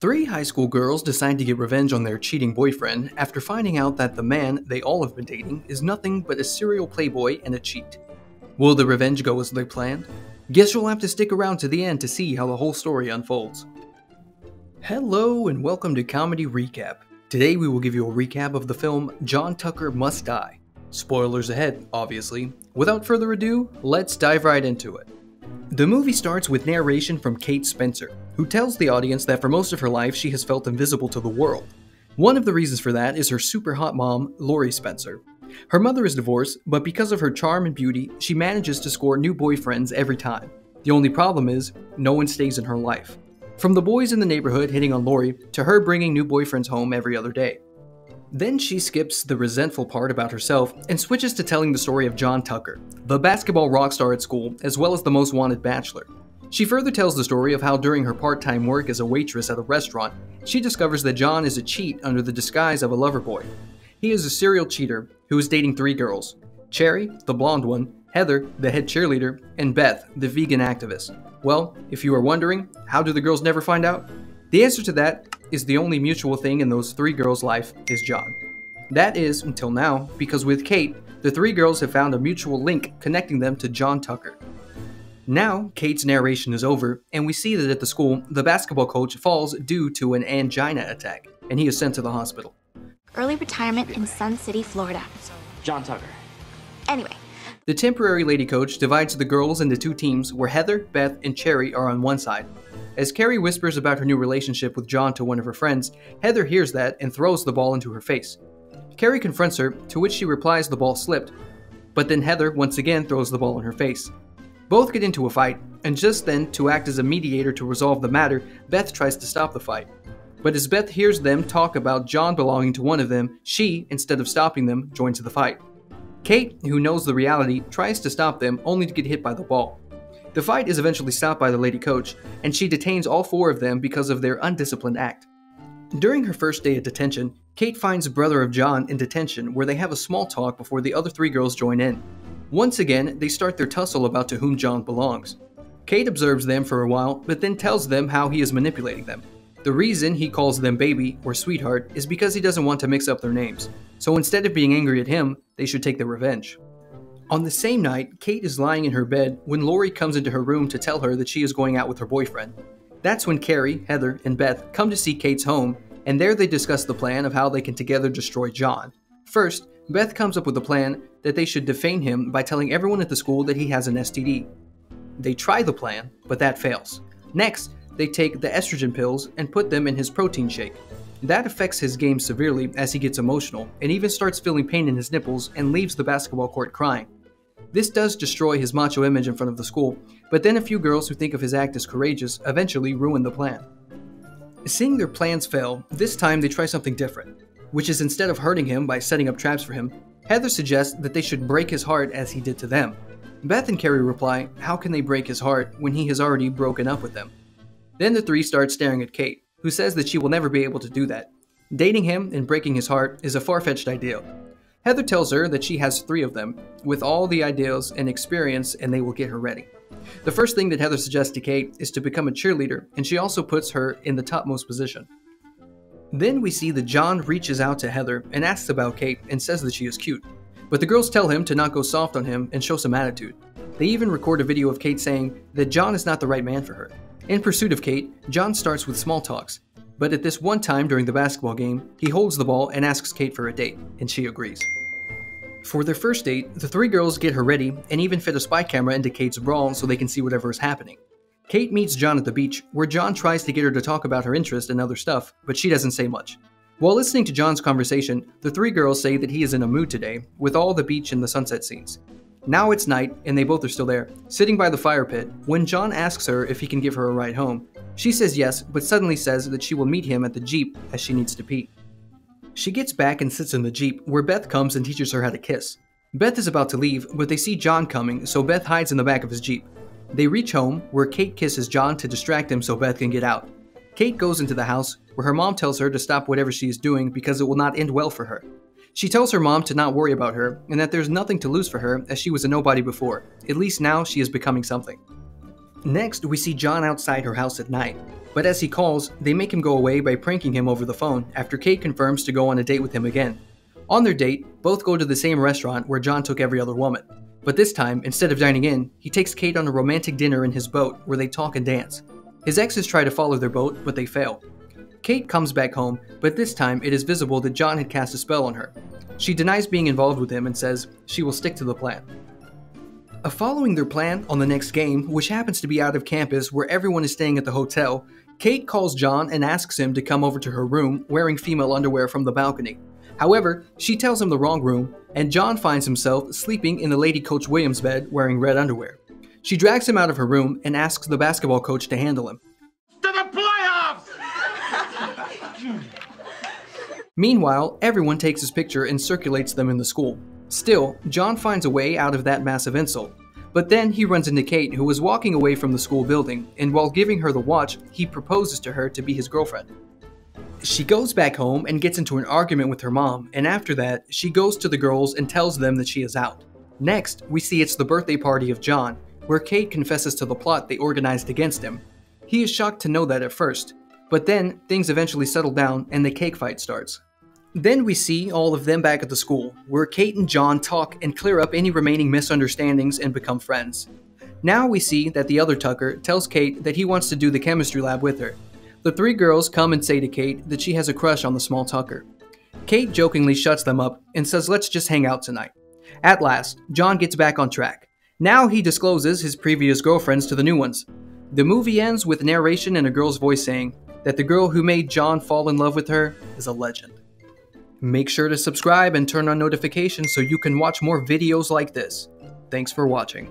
Three high school girls decide to get revenge on their cheating boyfriend after finding out that the man they all have been dating is nothing but a serial playboy and a cheat. Will the revenge go as they planned? Guess you'll have to stick around to the end to see how the whole story unfolds. Hello and welcome to Comedy Recap. Today we will give you a recap of the film John Tucker Must Die. Spoilers ahead, obviously. Without further ado, let's dive right into it. The movie starts with narration from Kate Spencer, who tells the audience that for most of her life she has felt invisible to the world. One of the reasons for that is her super hot mom, Laurie Spencer. Her mother is divorced, but because of her charm and beauty, she manages to score new boyfriends every time. The only problem is, no one stays in her life. From the boys in the neighborhood hitting on Laurie, to her bringing new boyfriends home every other day. Then she skips the resentful part about herself and switches to telling the story of John Tucker, the basketball rock star at school, as well as the most wanted bachelor. She further tells the story of how during her part-time work as a waitress at a restaurant, she discovers that John is a cheat under the disguise of a lover boy. He is a serial cheater who is dating three girls: Cherry, the blonde one, Heather, the head cheerleader, and Beth, the vegan activist. Well, if you are wondering, how do the girls never find out? The answer to that is the only mutual thing in those three girls' life is John. That is, until now, because with Kate, the three girls have found a mutual link connecting them to John Tucker. Now, Kate's narration is over, and we see that at the school, the basketball coach falls due to an angina attack, and he is sent to the hospital. Early retirement in Sun City, Florida. John Tucker. Anyway. The temporary lady coach divides the girls into two teams where Heather, Beth, and Cherry are on one side. As Carrie whispers about her new relationship with John to one of her friends, Heather hears that and throws the ball into her face. Carrie confronts her, to which she replies the ball slipped, but then Heather once again throws the ball in her face. Both get into a fight, and just then, to act as a mediator to resolve the matter, Beth tries to stop the fight. But as Beth hears them talk about John belonging to one of them, she, instead of stopping them, joins the fight. Kate, who knows the reality, tries to stop them only to get hit by the ball. The fight is eventually stopped by the lady coach, and she detains all four of them because of their undisciplined act. During her first day at detention, Kate finds a brother of John in detention where they have a small talk before the other three girls join in. Once again, they start their tussle about to whom John belongs. Kate observes them for a while, but then tells them how he is manipulating them. The reason he calls them baby or sweetheart is because he doesn't want to mix up their names. So instead of being angry at him, they should take their revenge. On the same night, Kate is lying in her bed when Laurie comes into her room to tell her that she is going out with her boyfriend. That's when Carrie, Heather, and Beth come to see Kate's home, and there they discuss the plan of how they can together destroy John. First, Beth comes up with a plan that they should defame him by telling everyone at the school that he has an STD. They try the plan, but that fails. Next, they take the estrogen pills and put them in his protein shake. That affects his game severely as he gets emotional and even starts feeling pain in his nipples and leaves the basketball court crying. This does destroy his macho image in front of the school, but then a few girls who think of his act as courageous eventually ruin the plan. Seeing their plans fail, this time they try something different, which is instead of hurting him by setting up traps for him, Heather suggests that they should break his heart as he did to them. Beth and Carrie reply, how can they break his heart when he has already broken up with them? Then the three start staring at Kate, who says that she will never be able to do that. Dating him and breaking his heart is a far-fetched idea. Heather tells her that she has three of them, with all the ideas and experience, and they will get her ready. The first thing that Heather suggests to Kate is to become a cheerleader, and she also puts her in the topmost position. Then we see that John reaches out to Heather and asks about Kate and says that she is cute. But the girls tell him to not go soft on him and show some attitude. They even record a video of Kate saying that John is not the right man for her. In pursuit of Kate, John starts with small talks. But at this one time during the basketball game, he holds the ball and asks Kate for a date, and she agrees. For their first date, the three girls get her ready and even fit a spy camera into Kate's bra so they can see whatever is happening. Kate meets John at the beach, where John tries to get her to talk about her interest in other stuff, but she doesn't say much. While listening to John's conversation, the three girls say that he is in a mood today, with all the beach and the sunset scenes. Now it's night, and they both are still there, sitting by the fire pit, when John asks her if he can give her a ride home. She says yes, but suddenly says that she will meet him at the Jeep as she needs to pee. She gets back and sits in the Jeep, where Beth comes and teaches her how to kiss. Beth is about to leave, but they see John coming, so Beth hides in the back of his Jeep. They reach home, where Kate kisses John to distract him so Beth can get out. Kate goes into the house, where her mom tells her to stop whatever she is doing because it will not end well for her. She tells her mom to not worry about her, and that there's nothing to lose for her as she was a nobody before. At least now she is becoming something. Next, we see John outside her house at night. But as he calls, they make him go away by pranking him over the phone after Kate confirms to go on a date with him again. On their date, both go to the same restaurant where John took every other woman. But this time, instead of dining in, he takes Kate on a romantic dinner in his boat where they talk and dance. His exes try to follow their boat, but they fail. Kate comes back home, but this time it is visible that John had cast a spell on her. She denies being involved with him and says she will stick to the plan. Following their plan on the next game, which happens to be out of campus where everyone is staying at the hotel, Kate calls John and asks him to come over to her room wearing female underwear from the balcony. However, she tells him the wrong room, and John finds himself sleeping in the lady coach Williams' bed wearing red underwear. She drags him out of her room and asks the basketball coach to handle him. To the playoffs! Meanwhile, everyone takes his picture and circulates them in the school. Still, John finds a way out of that massive insult. But then he runs into Kate, who is walking away from the school building, and while giving her the watch, he proposes to her to be his girlfriend. She goes back home and gets into an argument with her mom, and after that, she goes to the girls and tells them that she is out. Next, we see it's the birthday party of John, where Kate confesses to the plot they organized against him. He is shocked to know that at first, but then things eventually settle down and the cake fight starts. Then we see all of them back at the school, where Kate and John talk and clear up any remaining misunderstandings and become friends. Now we see that the other Tucker tells Kate that he wants to do the chemistry lab with her. The three girls come and say to Kate that she has a crush on the small Tucker. Kate jokingly shuts them up and says let's just hang out tonight. At last, John gets back on track. Now he discloses his previous girlfriends to the new ones. The movie ends with narration and a girl's voice saying that the girl who made John fall in love with her is a legend. Make sure to subscribe and turn on notifications so you can watch more videos like this. Thanks for watching.